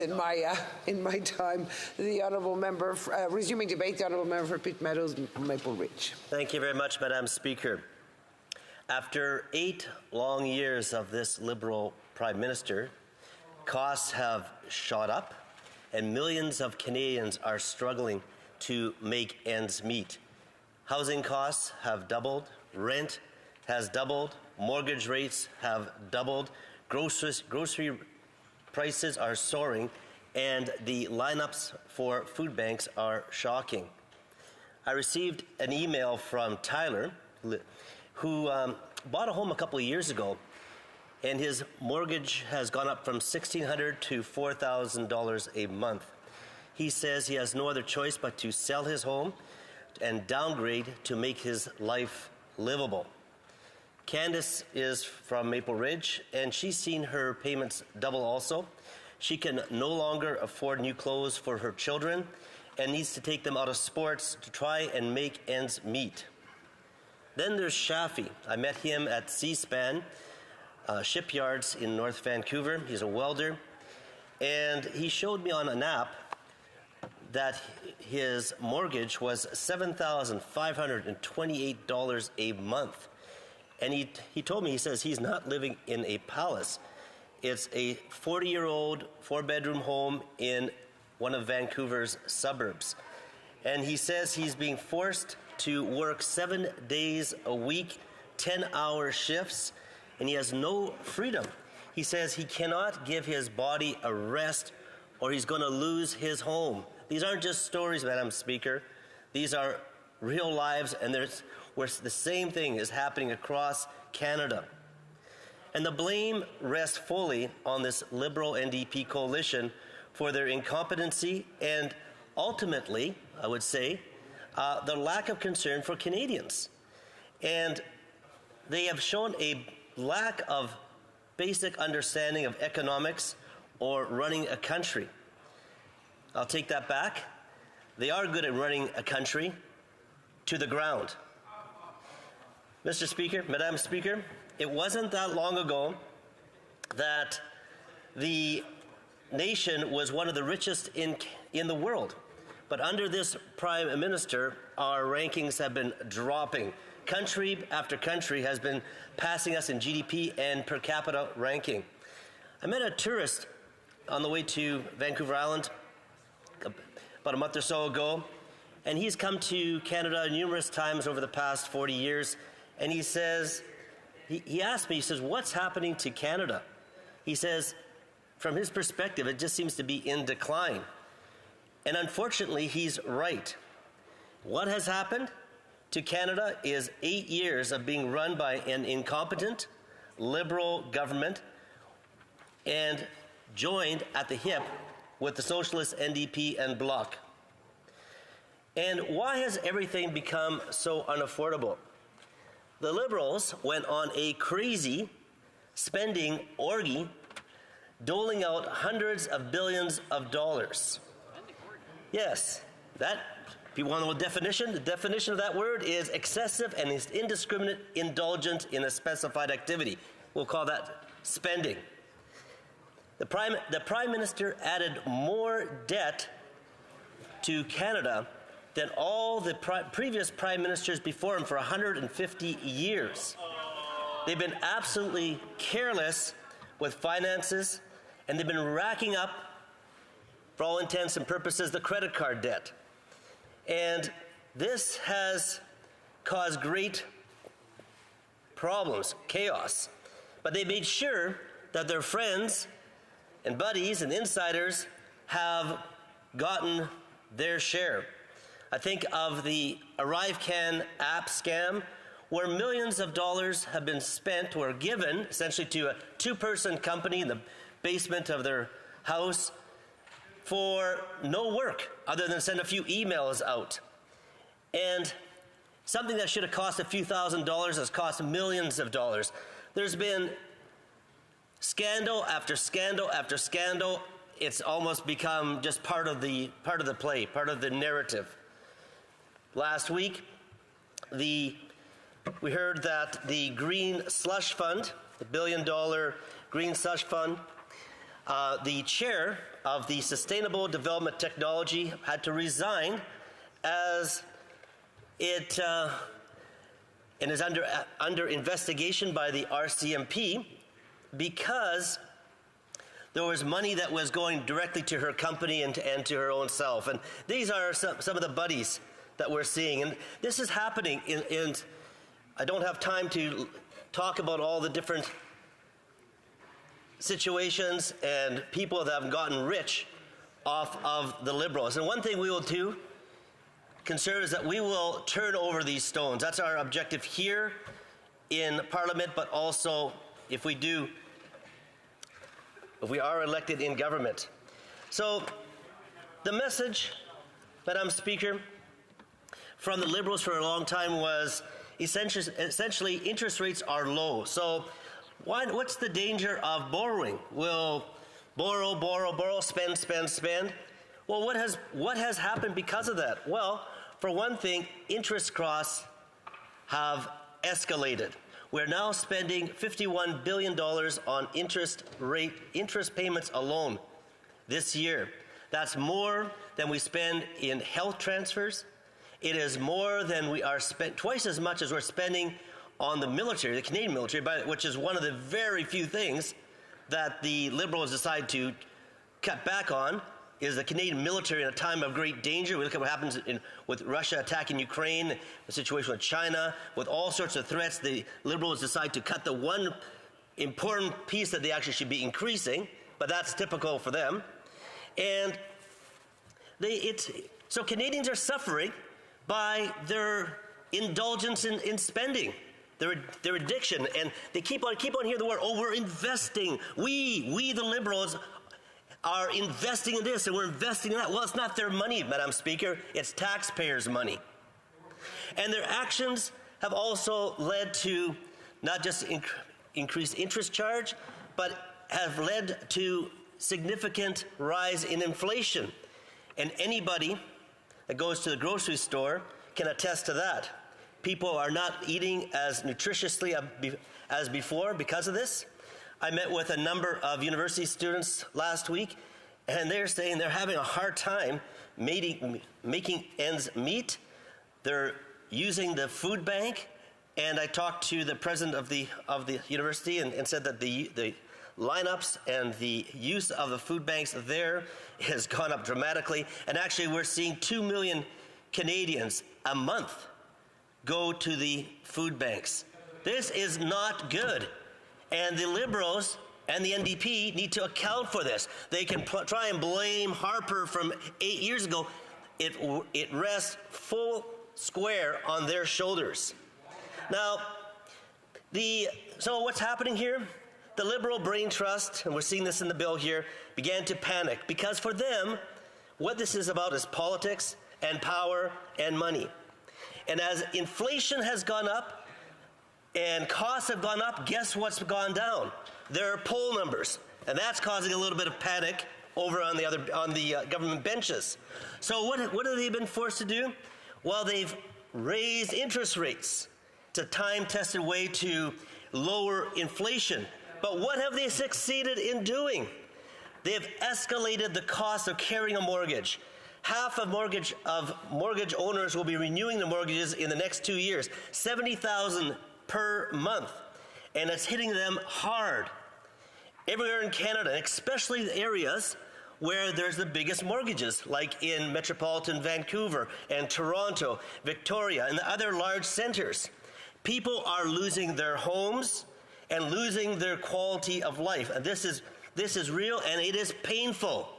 In my time, the honourable member, resuming debate, the honourable member for Pitt Meadows, Maple Ridge. Thank you very much, Madam Speaker. After 8 long years of this Liberal Prime Minister, costs have shot up and millions of Canadians are struggling to make ends meet. Housing costs have doubled, rent has doubled, mortgage rates have doubled, grocery prices are soaring, and the lineups for food banks are shocking. I received an email from Tyler, who bought a home a couple of years ago, and his mortgage has gone up from $1,600 to $4,000 a month. He says he has no other choice but to sell his home and downgrade to make his life livable. Candace is from Maple Ridge, and she's seen her payments double also. She can no longer afford new clothes for her children and needs to take them out of sports to try and make ends meet. Then there's Shafi. I met him at C-SPAN shipyards in North Vancouver. He's a welder, and he showed me on an app that his mortgage was $7,528 a month. And he told me, he says he's not living in a palace. It's a 40-year-old 4-bedroom home in one of Vancouver's suburbs. And he says he's being forced to work 7 days a week, 10-hour shifts, and he has no freedom. He says he cannot give his body a rest or he's going to lose his home. These aren't just stories, Madam Speaker. These are real lives, and where the same thing is happening across Canada. And the blame rests fully on this Liberal NDP coalition for their incompetency and ultimately, I would say, the lack of concern for Canadians. And they have shown a lack of basic understanding of economics or running a country. I'll take that back. They are good at running a country to the ground. Mr. Speaker, Madam Speaker, it wasn't that long ago that the nation was one of the richest in the world. But under this Prime Minister, our rankings have been dropping. Country after country has been passing us in GDP and per capita ranking. I met a tourist on the way to Vancouver Island about a month or so ago, and he's come to Canada numerous times over the past 40 years, and he says, he asked me, he says, what's happening to Canada? He says, from his perspective, it just seems to be in decline. And unfortunately, he's right. What has happened to Canada is 8 years of being run by an incompetent Liberal government and joined at the hip with the Socialist NDP and Bloc. And why has everything become so unaffordable? The Liberals went on a crazy spending orgy, doling out hundreds of billions of dollars. Yes, that, if you want to know the definition of that word is excessive and is indiscriminate indulgence in a specified activity. We'll call that spending. The Prime Minister added more debt to Canada than all the previous Prime Ministers before him for 150 years. They've been absolutely careless with finances, and they've been racking up, for all intents and purposes, the credit card debt. And this has caused great problems, chaos. But they made sure that their friends and buddies and insiders have gotten their share. I think of the ArriveCan app scam, where millions of dollars have been spent or given essentially to a 2-person company in the basement of their house for no work other than send a few emails out. And something that should have cost a few $1,000s has cost millions of dollars. There's been scandal after scandal after scandal. It's almost become just part of the play, part of the narrative. Last week, we heard that the Green Slush Fund, the $1 billion Green Slush Fund, the chair of the Sustainable Development Technology had to resign as it and is under investigation by the RCMP because there was money that was going directly to her company and to her own self. And these are some of the buddies that we're seeing. And this is happening in I don't have time to talk about all the different situations and people that have gotten rich off of the Liberals. And one thing we will do, Conservatives, that we will turn over these stones. That's our objective here in Parliament, but also if we are elected in government. So the message, Madam Speaker, from the Liberals for a long time was essentially interest rates are low. So what's the danger of borrowing? We'll borrow, spend. Well, what has happened because of that? Well, for one thing, interest costs have escalated. We're now spending $51 billion on interest payments alone this year. That's more than we spend in health transfers. It is more than we are twice as much as we're spending on the military, the Canadian military, which is one of the very few things that the Liberals decide to cut back on, is the Canadian military in a time of great danger. We look at what happens with Russia attacking Ukraine, the situation with China, with all sorts of threats. The Liberals decide to cut the one important piece that they actually should be increasing, but that's typical for them. And so Canadians are suffering by their indulgence in spending, their addiction, and they keep on hearing the word, oh, we're investing. We the Liberals are investing in this and we're investing in that. Well, it's not their money, Madam Speaker. It's taxpayers' money. And their actions have also led to not just increased interest charge, but have led to significant rise in inflation. And anybody that goes to the grocery store can attest to that. People are not eating as nutritiously as before because of this. I met with a number of university students last week, and they're saying they're having a hard time making ends meet. They're using the food bank, and I talked to the president of the university and said that the lineups and the use of the food banks there has gone up dramatically. And actually, we're seeing 2 million Canadians a month go to the food banks. This is not good. And the Liberals and the NDP need to account for this. They can try and blame Harper from 8 years ago. It rests full square on their shoulders. Now, so what's happening here? The Liberal brain trust, and we're seeing this in the bill here, began to panic because for them, what this is about is politics and power and money. And as inflation has gone up, and costs have gone up, guess what's gone down? Their poll numbers. And that's causing a little bit of panic over on the government benches. So what have they been forced to do? Well, they've raised interest rates. It's a time-tested way to lower inflation. But what have they succeeded in doing? They have escalated the cost of carrying a mortgage. Half of mortgage owners will be renewing the mortgages in the next 2 years. $70,000 per month, and it's hitting them hard everywhere in Canada, especially the areas where there's the biggest mortgages, like in metropolitan Vancouver and Toronto, Victoria, and the other large centers. People are losing their homes and losing their quality of life, and this is real and it is painful.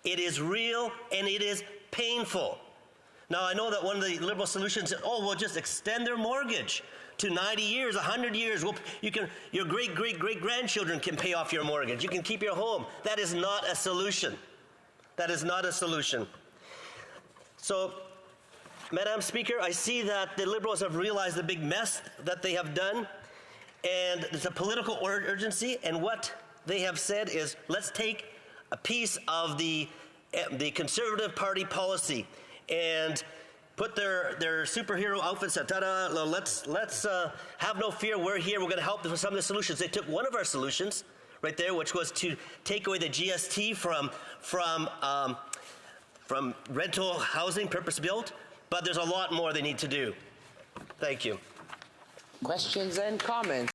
It is real and it is painful. Now, I know that one of the Liberal solutions is, we'll just extend their mortgage to 90 years, 100 years. Your great-great-great-grandchildren can pay off your mortgage. You can keep your home. That is not a solution. That is not a solution. So, Madam Speaker, I see that the Liberals have realized the big mess that they have done, and there's a political urgency, and what they have said is, let's take a piece of the Conservative Party policy and put their superhero outfits at, let's have no fear, we're here, we're going to help with some of the solutions. They took one of our solutions, right there, which was to take away the GST from rental housing, purpose-built, but there's a lot more they need to do. Thank you. Questions and comments?